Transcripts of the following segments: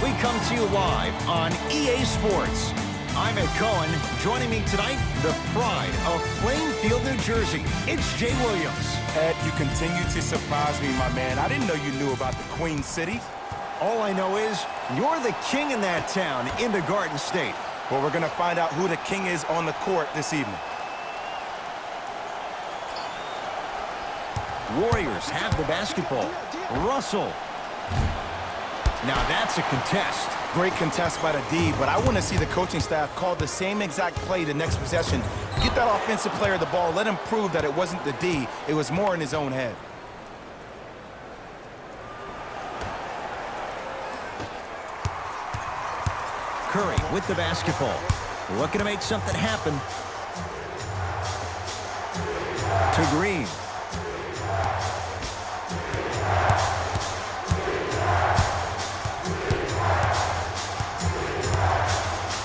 we come to you live on EA Sports. I'm Ed Cohen. Joining me tonight, the pride of Plainfield, New Jersey. It's Jay Williams. Ed, you continue to surprise me, my man. I didn't know you knew about the Queen City. All I know is you're the king in that town in the Garden State. Well, we're going to find out who the king is on the court this evening. Warriors have the basketball. Russell. Now that's a contest. Great contest by the D, but I want to see the coaching staff call the same exact play the next possession. Get that offensive player the ball. Let him prove that it wasn't the D. It was more in his own head. Curry with the basketball. Looking to make something happen. To Green.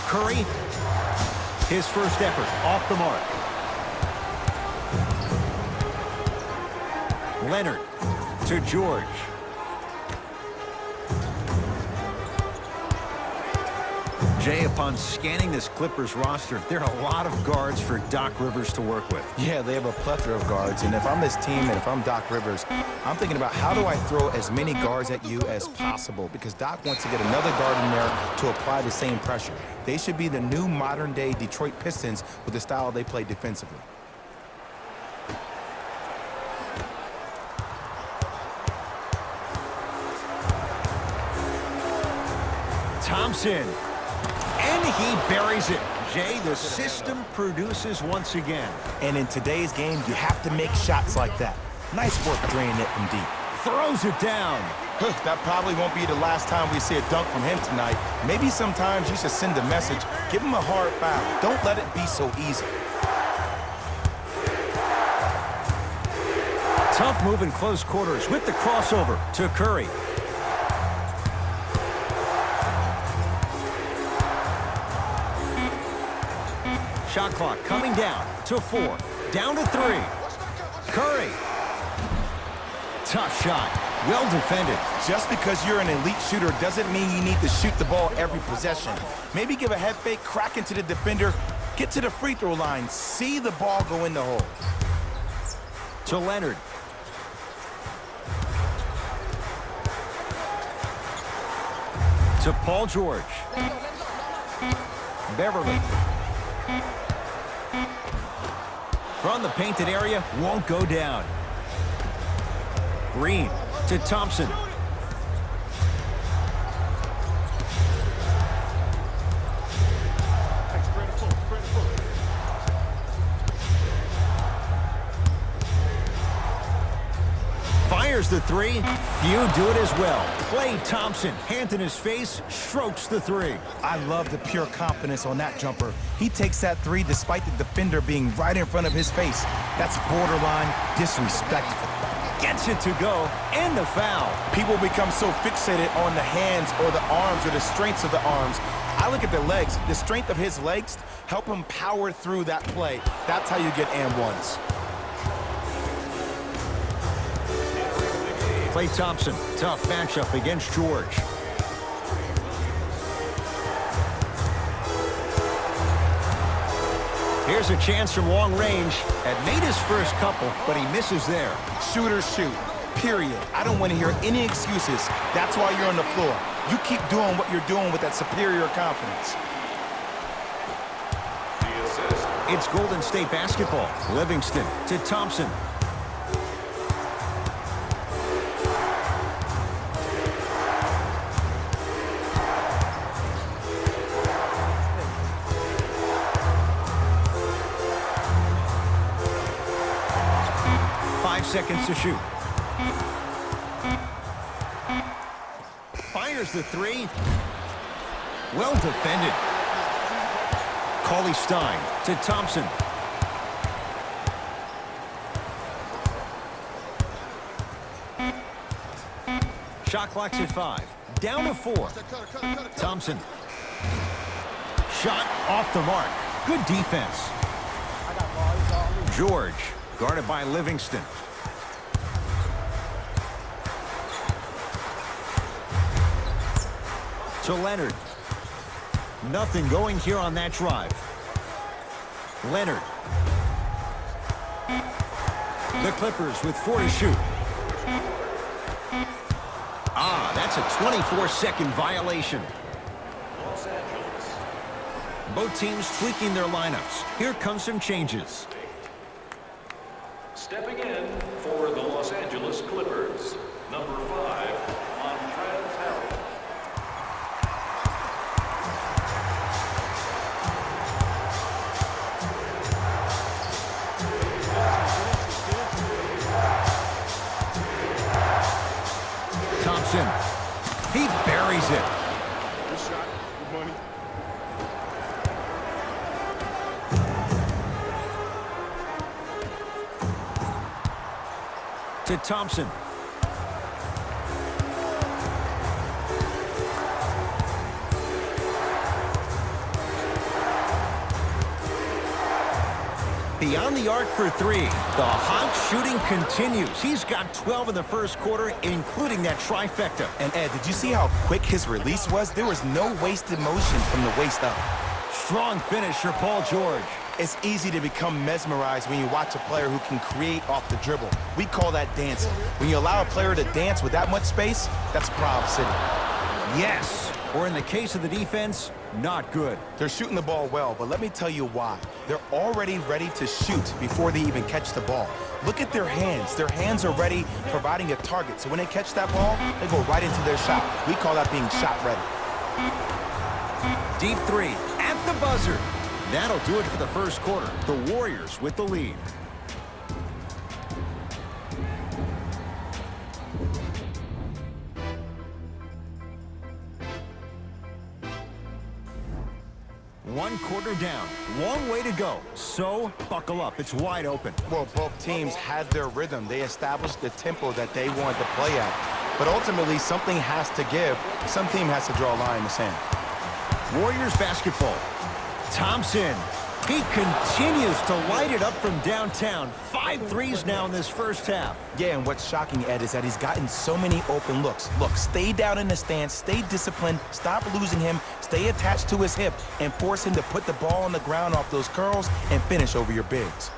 Curry, his first effort off the mark. Leonard to George. Jay, upon scanning this Clippers roster, there are a lot of guards for Doc Rivers to work with. Yeah, they have a plethora of guards, and if I'm this team and if I'm Doc Rivers, I'm thinking about how do I throw as many guards at you as possible, because Doc wants to get another guard in there to apply the same pressure. They should be the new modern-day Detroit Pistons with the style they play defensively. Thompson. And he buries it. Jay, the system produces once again. And in today's game, you have to make shots like that. Nice work draining it from deep. Throws it down. That probably won't be the last time we see a dunk from him tonight. Maybe sometimes you should send a message. Give him a hard foul. Don't let it be so easy. Tough move in close quarters with the crossover to Curry. Shot clock coming down to 4. Down to 3. Curry. Tough shot. Well defended. Just because you're an elite shooter doesn't mean you need to shoot the ball every possession. Maybe give a head fake, crack into the defender, get to the free throw line, see the ball go in the hole. To Leonard. To Paul George. Beverly. From the painted area, won't go down. Green to Thompson. Fires the 3. Few do it as well. Klay Thompson, hand in his face, strokes the 3. I love the pure confidence on that jumper. He takes that 3 despite the defender being right in front of his face. That's borderline disrespectful. Gets it to go, and the foul. People become so fixated on the hands or the arms or the strengths of the arms. I look at the legs. The strength of his legs help him power through that play. That's how you get and ones. Klay Thompson, tough matchup against George. Here's a chance from long range. Had made his first couple, but he misses there. Shooters shoot, period. I don't want to hear any excuses. That's why you're on the floor. You keep doing what you're doing with that superior confidence. It's Golden State basketball. Livingston to Thompson. Seconds to shoot. Fires the 3. Well defended. Cauley-Stein to Thompson. Shot clock's at 5. Down to 4. Thompson. Shot off the mark. Good defense. George, guarded by Livingston. To Leonard. Nothing going here on that drive. Leonard. The Clippers with 4 to shoot. That's a 24-second violation. Los Angeles. Both teams tweaking their lineups. Here come some changes. Stepping in for the Los Angeles Clippers, number 5, Montrezl Harrell. Thompson. He buries it. Good shot. Good money. To Thompson. Beyond the arc for 3. The hot shooting continues. He's got 12 in the first quarter, including that trifecta. And Ed, did you see how quick his release was? There was no wasted motion from the waist up. Strong finish for Paul George. It's easy to become mesmerized when you watch a player who can create off the dribble. We call that dancing. When you allow a player to dance with that much space, that's Prob City. Yes. Or in the case of the defense, not good. They're shooting the ball well, but let me tell you why. They're already ready to shoot before they even catch the ball. Look at their hands. Their hands are ready, providing a target. So when they catch that ball, they go right into their shot. We call that being shot ready. Deep 3 at the buzzer. That'll do it for the first quarter. The Warriors with the lead. One quarter down. Long way to go. So, buckle up. It's wide open. Well, both teams had their rhythm. They established the tempo that they wanted to play at. But ultimately, something has to give. Some team has to draw a line in the sand. Warriors basketball. Thompson. He continues to light it up from downtown. 5 threes now in this first half. Yeah, and what's shocking, Ed, is that he's gotten so many open looks. Look, stay down in the stance, stay disciplined, stop losing him, stay attached to his hip, and force him to put the ball on the ground off those curls and finish over your bigs.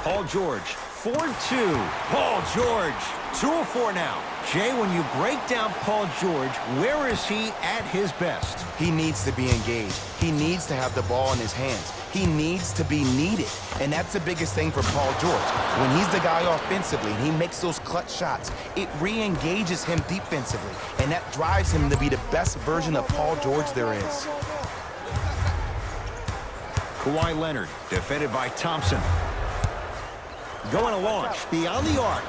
Paul George, 4-2. Paul George, 2 of 4 now. Jay, when you break down Paul George, where is he at his best? He needs to be engaged. He needs to have the ball in his hands. He needs to be needed. And that's the biggest thing for Paul George. When he's the guy offensively and he makes those clutch shots, it re-engages him defensively. And that drives him to be the best version of Paul George there is. Kawhi Leonard, defended by Thompson. Going to launch beyond the arc.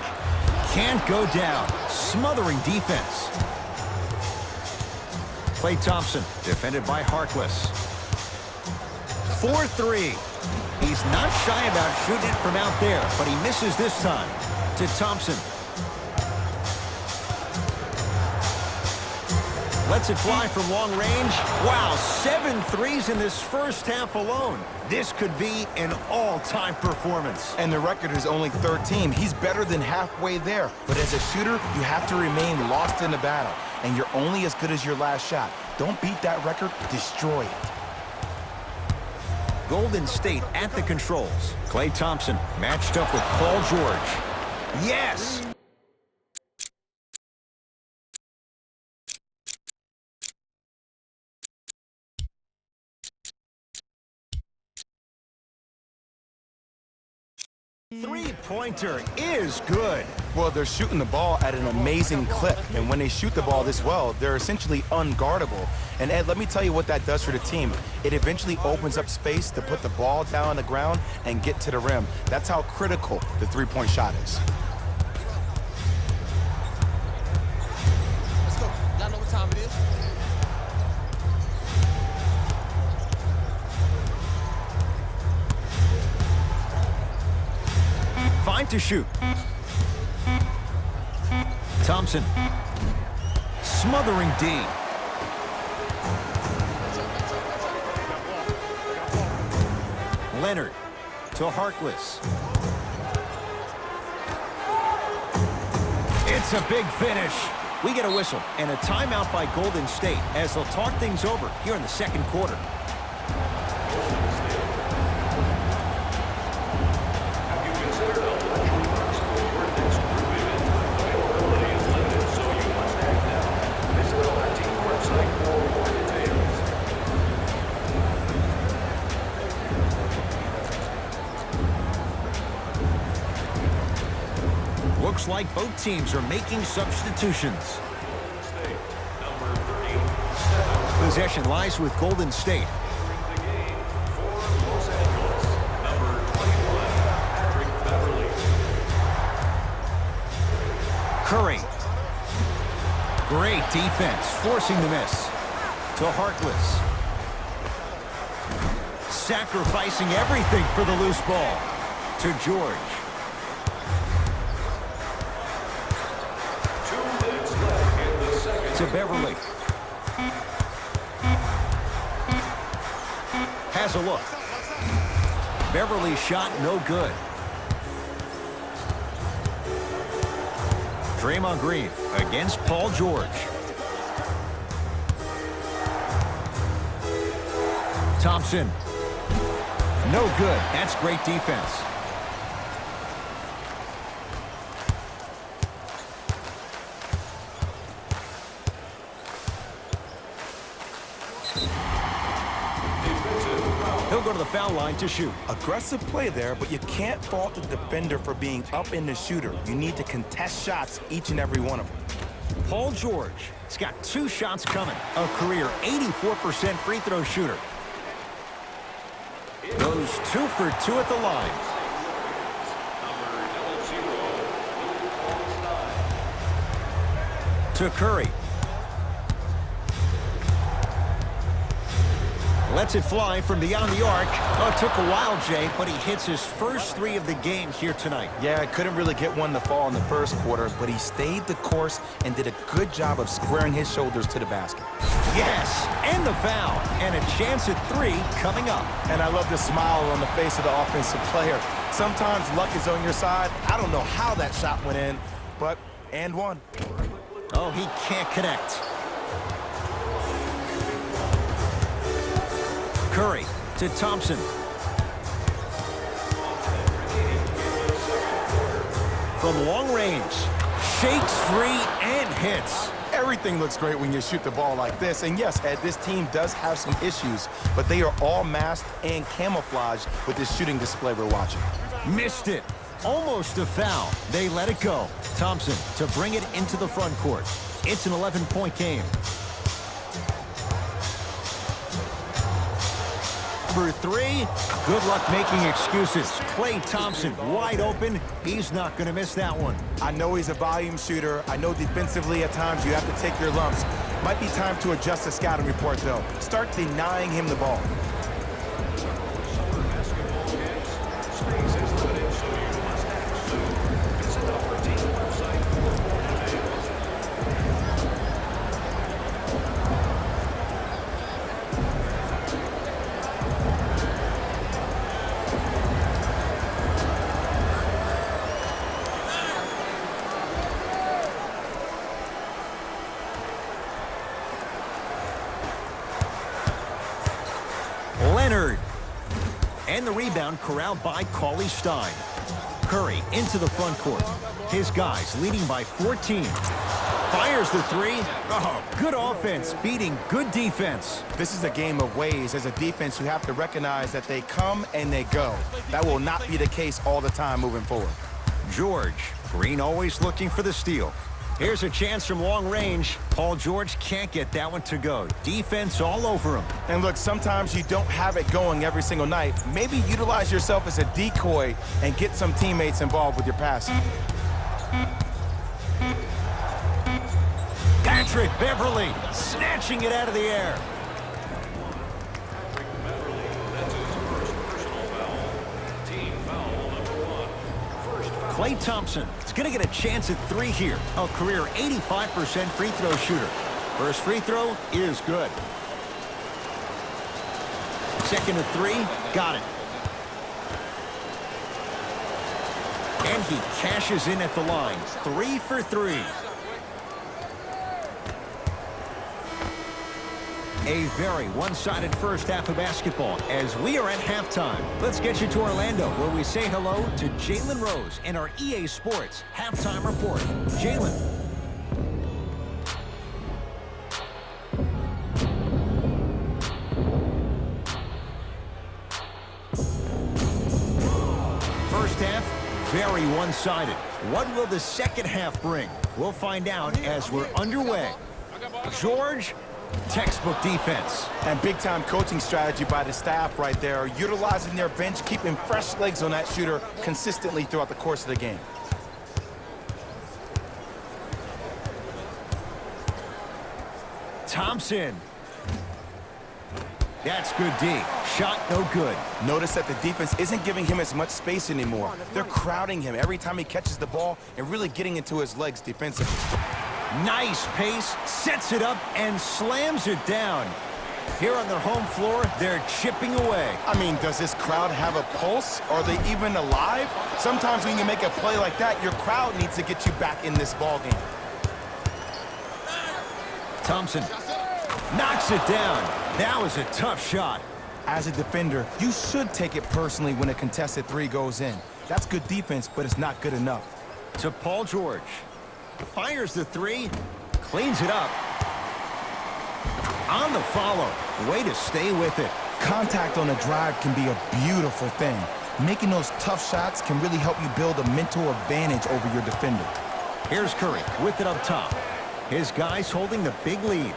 Can't go down. Smothering defense. Klay Thompson, defended by Harkless. 4-3. He's not shy about shooting it from out there, but he misses this time. To Thompson. Lets it fly from long range. Wow, 7 threes in this first half alone. This could be an all-time performance. And the record is only 13. He's better than halfway there. But as a shooter, you have to remain lost in the battle. And you're only as good as your last shot. Don't beat that record, destroy it. Golden State at the controls. Klay Thompson matched up with Paul George. Yes! Three-pointer is good. Well, they're shooting the ball at an amazing clip. And when they shoot the ball this well, they're essentially unguardable. And Ed, let me tell you what that does for the team. It eventually opens up space to put the ball down on the ground and get to the rim. That's how critical the three-point shot is. Let's go. Y'all know what time it is. Fine to shoot. Thompson. Smothering D. Leonard to Harkless. It's a big finish. We get a whistle and a timeout by Golden State as they'll talk things over here in the second quarter. Have you considered eligible marks for your next group event? Availability is limited, so you must act now. Visit our team website for more details. Looks like both teams are making substitutions. State, number 30, Possession lies with Golden State. the game for Los Angeles. Number 21, Patrick Beverly. Curry. Great defense, forcing the miss. To Harkless. Sacrificing everything for the loose ball. To George. 2 minutes left in the second. To Beverly. Has a look. Beverly's shot no good. Draymond Green against Paul George. Thompson. No good. That's great defense. He'll go to the foul line to shoot. Aggressive play there, but you can't fault the defender for being up in the shooter. You need to contest shots, each and every one of them. Paul George has got 2 shots coming. A career 84% free throw shooter. Goes 2 for 2 at the line. To Curry. Lets it fly from beyond the arc. Oh, it took a while, Jay, but he hits his first 3 of the game here tonight. Yeah, couldn't really get one to fall in the first quarter, but he stayed the course and did a good job of squaring his shoulders to the basket. Yes, and the foul. And a chance at 3 coming up. And I love the smile on the face of the offensive player. Sometimes luck is on your side. I don't know how that shot went in, but and one. Oh, he can't connect. Curry to Thompson. From long range, shakes free and hits. Everything looks great when you shoot the ball like this. And yes, Ed, this team does have some issues, but they are all masked and camouflaged with this shooting display we're watching. Missed it. Almost a foul. They let it go. Thompson to bring it into the front court. It's an 11-point game. For 3, good luck making excuses. Klay Thompson wide open. He's not going to miss that one. I know he's a volume shooter. I know defensively at times you have to take your lumps. Might be time to adjust the scouting report, though. Start denying him the ball. Space is limited, so you must act soon. Visit our team website for more details. Leonard. And the rebound corralled by Cauley Stein. Curry into the front court. His guys leading by 14. Fires the 3. Oh, good offense beating good defense. This is a game of ways. As a defense, you have to recognize that they come and they go. That will not be the case all the time moving forward. George. Green always looking for the steal. Here's a chance from long range. Paul George can't get that one to go. Defense all over him. And look, sometimes you don't have it going every single night. Maybe utilize yourself as a decoy and get some teammates involved with your passing. Patrick Beverly snatching it out of the air. That's his first personal foul. Team foul number 1. First foul. Klay Thompson is going to get a chance at 3 here. A career 85% free throw shooter. First free throw is good. Second to 3, got it. And he cashes in at the line. 3 for 3. A very one-sided first half of basketball as we are at halftime. Let's get you to Orlando, where we say hello to Jalen Rose in our EA Sports Halftime Report. Jalen. First half, very one-sided. What will the second half bring? We'll find out as we're underway. George, textbook defense. And big-time coaching strategy by the staff right there, utilizing their bench, keeping fresh legs on that shooter consistently throughout the course of the game. Thompson. That's good D. Shot no good. Notice that the defense isn't giving him as much space anymore. They're crowding him every time he catches the ball and really getting into his legs defensively. Nice pace, sets it up, and slams it down. Here on their home floor, they're chipping away. I mean, does this crowd have a pulse? Are they even alive? Sometimes when you make a play like that, your crowd needs to get you back in this ball game. Thompson knocks it down. That was a tough shot. As a defender, you should take it personally when a contested three goes in. That's good defense, but it's not good enough. To Paul George. Fires the three, cleans it up. On the follow, way to stay with it. Contact on a drive can be a beautiful thing. Making those tough shots can really help you build a mental advantage over your defender. Here's Curry with it up top. His guys holding the big lead.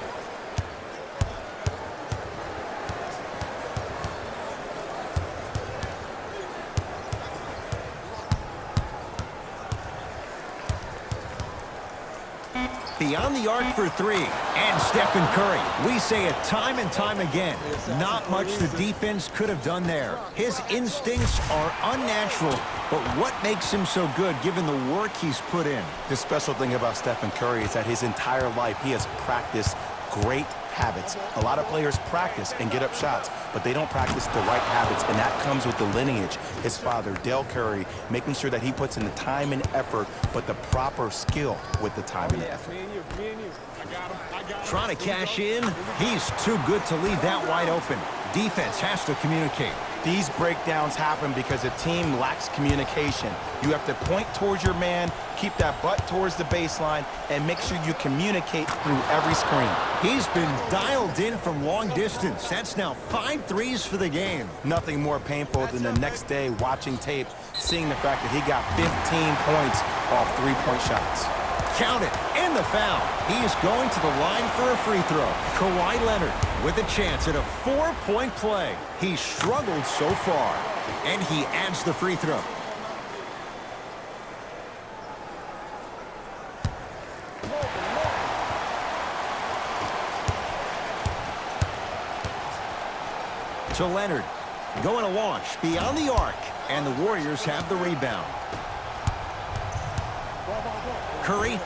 Beyond the arc for three. And Stephen Curry. We say it time and time again. Not much the defense could have done there. His instincts are unnatural, but what makes him so good given the work he's put in? The special thing about Stephen Curry is that his entire life he has practiced great habits. A lot of players practice and get up shots, but they don't practice the right habits, and that comes with the lineage. His father, Dell Curry, making sure that he puts in the time and effort, but the proper skill with the time and effort. Trying to cash in. He's too good to leave that wide open. Defense has to communicate. These breakdowns happen because a team lacks communication. You have to point towards your man, keep that butt towards the baseline, and make sure you communicate through every screen. He's been dialed in from long distance. That's now 5 threes for the game. Nothing more painful than the next day watching tape, seeing the fact that he got 15 points off three-point shots. Count it, and the foul. He is going to the line for a free throw. Kawhi Leonard with a chance at a 4-point play. He struggled so far, and he adds the free throw. To Leonard, going to launch beyond the arc, and the Warriors have the rebound. Curry.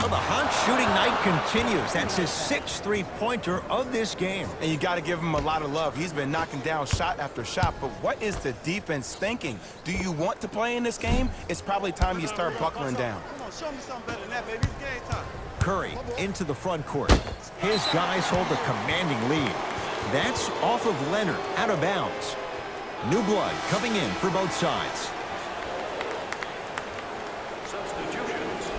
Oh, the hot shooting night continues. That's his 6th three-pointer of this game. And you got to give him a lot of love. He's been knocking down shot after shot. But what is the defense thinking? Do you want to play in this game? It's probably time you start buckling down. Come on, show me something better than that, baby. It's game time. Curry into the front court. His guys hold a commanding lead. That's off of Leonard, out of bounds. New blood coming in for both sides. Substitutions.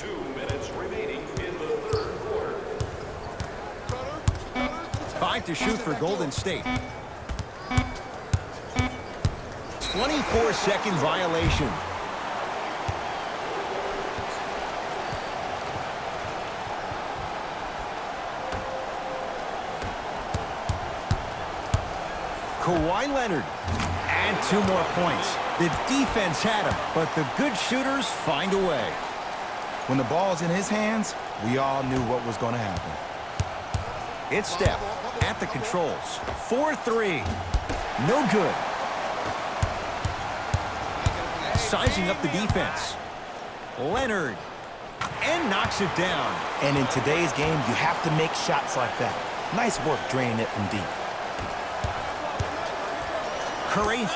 Golden State. In the third quarter. 5 to shoot for Golden State. 24-second violation. Kawhi Leonard. Add 2 more points. The defense had him, but the good shooters find a way. When the ball's in his hands, we all knew what was going to happen. It's Steph at the controls. 4-3. No good. Sizing up the defense. Leonard. And knocks it down. And in today's game, you have to make shots like that. Nice work draining it from deep. Curry.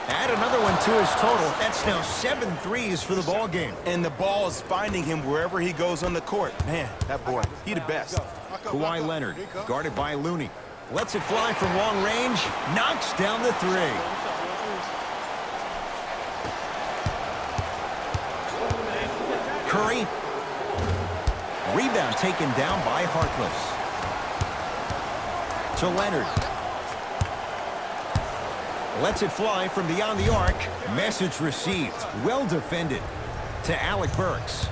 Add another one to his total. That's now 7 threes for the ball game. And the ball is finding him wherever he goes on the court. Man, that boy, he the best. Kawhi Leonard, guarded by Looney. Lets it fly from long range. Knocks down the three. Curry. Rebound taken down by Harkless. To Leonard. Lets it fly from beyond the arc. Message received. Well defended. To Alec Burks.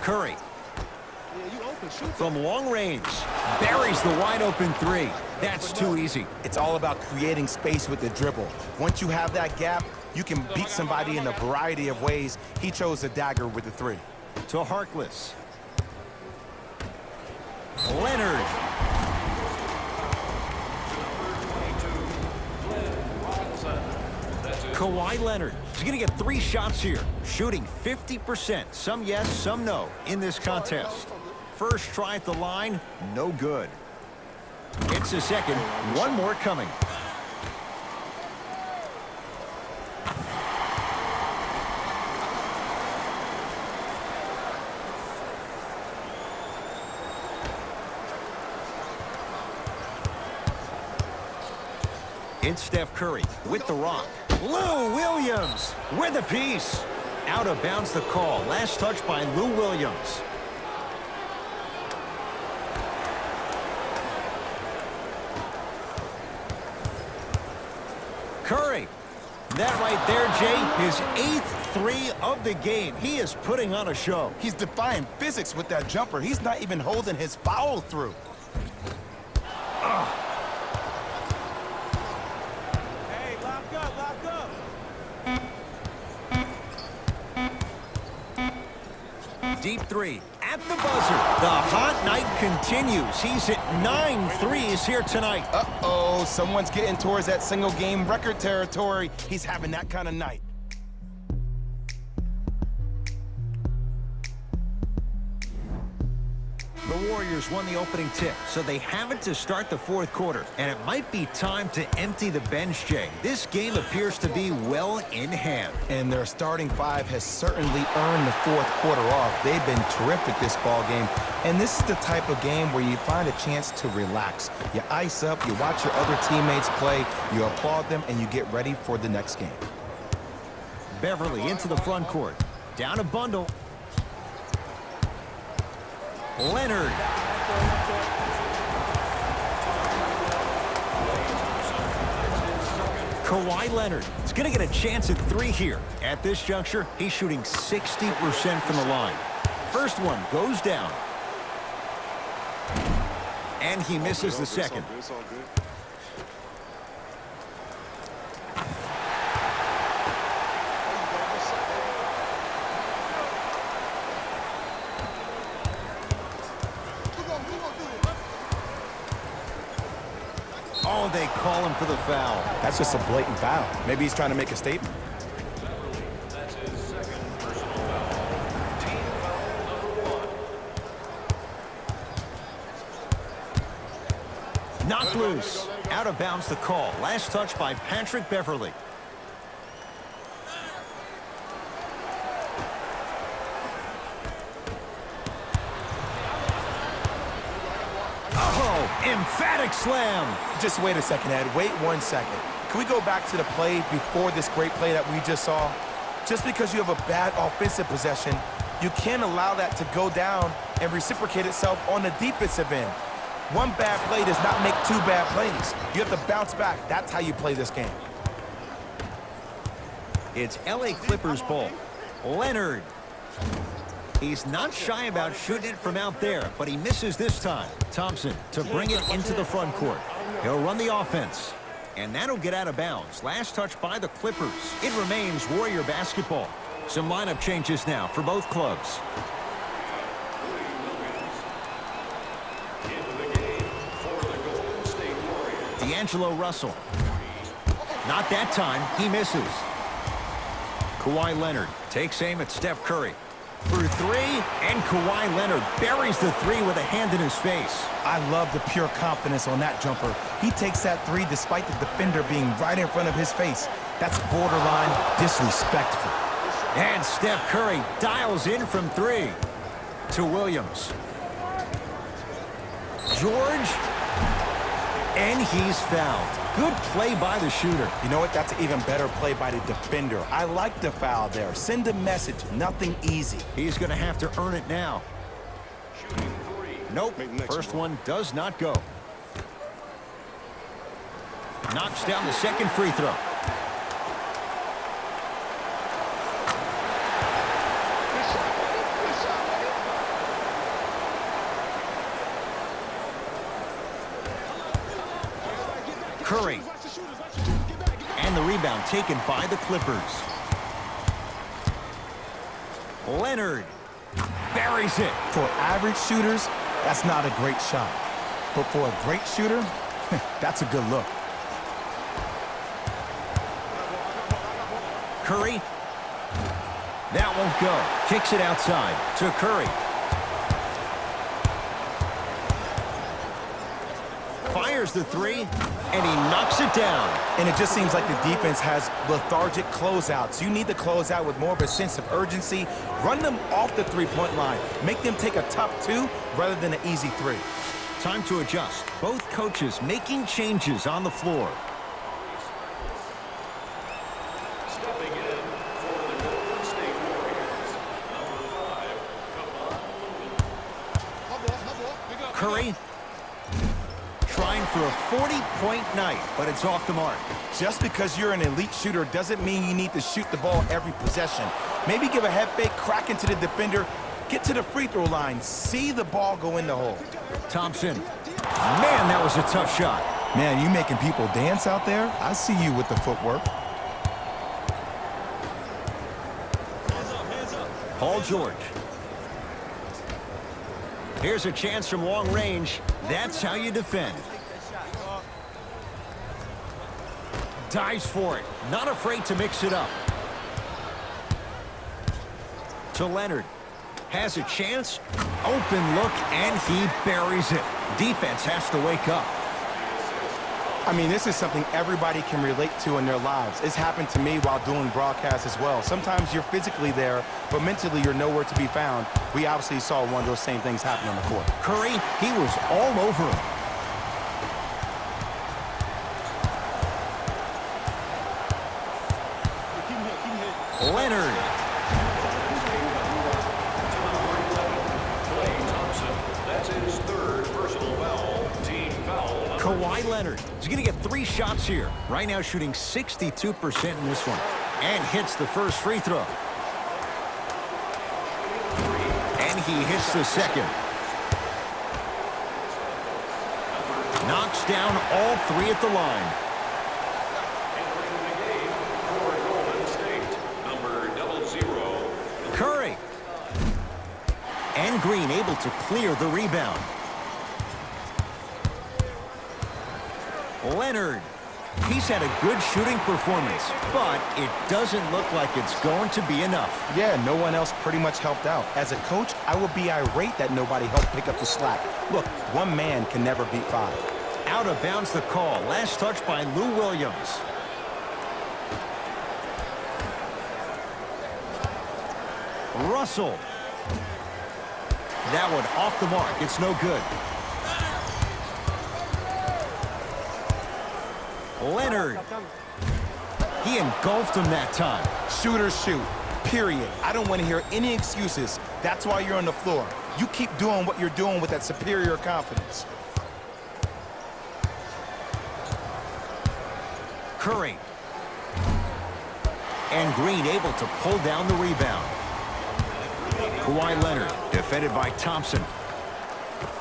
Curry. From long range. Buries the wide open three. That's too easy. It's all about creating space with the dribble. Once you have that gap, you can beat somebody in a variety of ways. He chose a dagger with the three. To Harkless. Leonard. Kawhi Leonard. He's going to get 3 shots here. Shooting 50%. Some yes, some no in this contest. First try at the line, no good. It's a second. One more coming. It's Steph Curry with the rock. Lou Williams with the piece. Out of bounds the call. Last touch by Lou Williams. Curry. That right there, Jay, his 8th three of the game. He is putting on a show. He's defying physics with that jumper. He's not even holding his foul through. Hey, lock up, lock up. Deep three at the buzzer. The hot night continues. He's at 9 threes here tonight. Uh-oh, someone's getting towards that single game record territory. He's having that kind of night. The Warriors won the opening tip, so they have it to start the 4th quarter. And it might be time to empty the bench, Jay. This game appears to be well in hand. And their starting 5 has certainly earned the 4th quarter off. They've been terrific this ball game. And this is the type of game where you find a chance to relax. You ice up, you watch your other teammates play, you applaud them, and you get ready for the next game. Beverly into the front court. Down a bundle. Leonard. Kawhi Leonard is going to get a chance at 3 here. At this juncture, he's shooting 60% from the line. First one goes down. And he misses the second. It's all good. Oh, they call him for the foul. That's just a blatant foul. Maybe he's trying to make a statement. That's his second personal foul. Team foul number 1. Knocked loose. Out of bounds the call. Last touch by Patrick Beverly. Oh, emphatic slam. Just wait a second, Ed. Wait 1 second. Can we go back to the play before this great play that we just saw? Just because you have a bad offensive possession, you can't allow that to go down and reciprocate itself on the defensive end. One bad play does not make 2 bad plays. You have to bounce back. That's how you play this game. It's LA Clippers ball. Leonard. He's not shy about shooting it from out there, but he misses this time. Thompson to bring it into the front court. He'll run the offense. And that'll get out of bounds. Last touch by the Clippers. It remains Warrior basketball. Some lineup changes now for both clubs. Into the game for the Golden State Warriors. D'Angelo Russell. Not that time. He misses. Kawhi Leonard takes aim at Steph Curry. for three, and Kawhi Leonard buries the three with a hand in his face. I love the pure confidence on that jumper. He takes that three despite the defender being right in front of his face. That's borderline disrespectful. And Steph Curry dials in from three to Williams. George, and he's fouled. Good play by the shooter. You know what? That's an even better play by the defender. I like the foul there. Send a message. Nothing easy. He's going to have to earn it now. Shooting three. Nope. Make the next First one. one does not go. Knocks down the second free throw. Curry. And the rebound taken by the Clippers. Leonard buries it. For average shooters, that's not a great shot. But for a great shooter, that's a good look. Curry. That won't go. Kicks it outside to Curry. Fires the three, and he knocks it down. And it just seems like the defense has lethargic closeouts. You need to close out with more of a sense of urgency. Run them off the three-point line. Make them take a tough two rather than an easy three. Time to adjust. Both coaches making changes on the floor. Stepping in for the Golden State Warriors, number 5, Curry trying for a 40-point night, but it's off the mark. Just because you're an elite shooter doesn't mean you need to shoot the ball every possession. Maybe give a head fake, crack into the defender, get to the free throw line, see the ball go in the hole. Thompson. Man, that was a tough shot. Man, you making people dance out there? I see you with the footwork. Paul George. Here's a chance from long range. That's how you defend. Dives for it. Not afraid to mix it up. To Leonard. Has a chance. Open look, and he buries it. Defense has to wake up. I mean, this is something everybody can relate to in their lives. It's happened to me while doing broadcasts as well. Sometimes you're physically there, but mentally you're nowhere to be found. We obviously saw one of those same things happen on the court. Curry, he was all over him. Leonard. Klay Thompson. That's his third personal foul. Team foul number Kawhi Leonard is going to get 3 shots here. Right now shooting 62% in this one. And hits the first free throw. And he hits the second. Knocks down all 3 at the line. entering the game for Golden State, number 00. Curry. And Green able to clear the rebound. Leonard. He's had a good shooting performance, but it doesn't look like it's going to be enough. Yeah, no one else pretty much helped out. As a coach, I would be irate that nobody helped pick up the slack. Look, one man can never beat 5. Out of bounds the call. Last touch by Lou Williams. Russell. That one off the mark. It's no good. Leonard. He engulfed him that time. Shooters shoot, period. I don't want to hear any excuses. That's why you're on the floor. You keep doing what you're doing with that superior confidence. Curry. And Green able to pull down the rebound. Kawhi Leonard, defended by Thompson.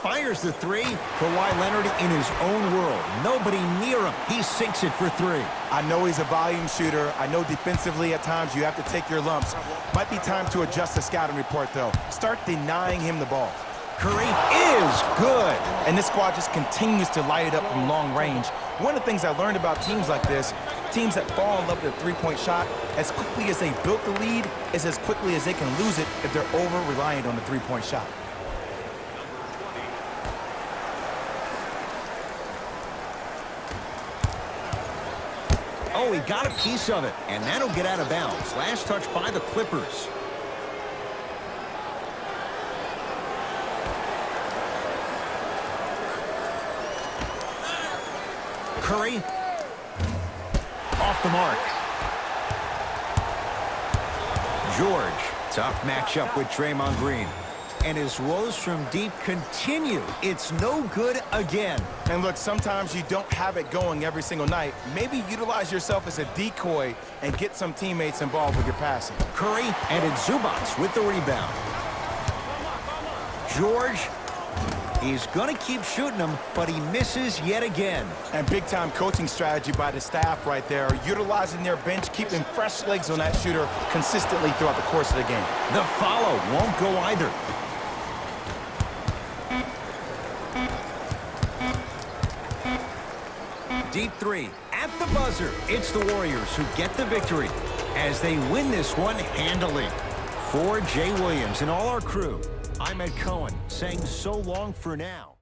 Fires the 3. Kawhi Leonard in his own world. Nobody near him. He sinks it for 3. I know he's a volume shooter. I know defensively at times you have to take your lumps. Might be time to adjust the scouting report, though. Start denying him the ball. Curry is good. And this squad just continues to light it up from long range. One of the things I learned about teams like this, teams that fall in love with the three-point shot, as quickly as they built the lead, is as quickly as they can lose it if they're over-reliant on the three-point shot. Oh, he got a piece of it, and that'll get out of bounds. Last touch by the Clippers. Curry. Off the mark. George. Tough matchup with Draymond Green. And his woes from deep continue. It's no good again. And look, sometimes you don't have it going every single night. Maybe utilize yourself as a decoy and get some teammates involved with your passing. Curry and it's Zubats with the rebound. George, he's going to keep shooting them, but he misses yet again. And big-time coaching strategy by the staff right there, utilizing their bench, keeping fresh legs on that shooter consistently throughout the course of the game. The follow won't go either. Deep three at the buzzer. It's the Warriors who get the victory as they win this one handily. For Jay Williams and all our crew, I'm Ed Cohen saying so long for now.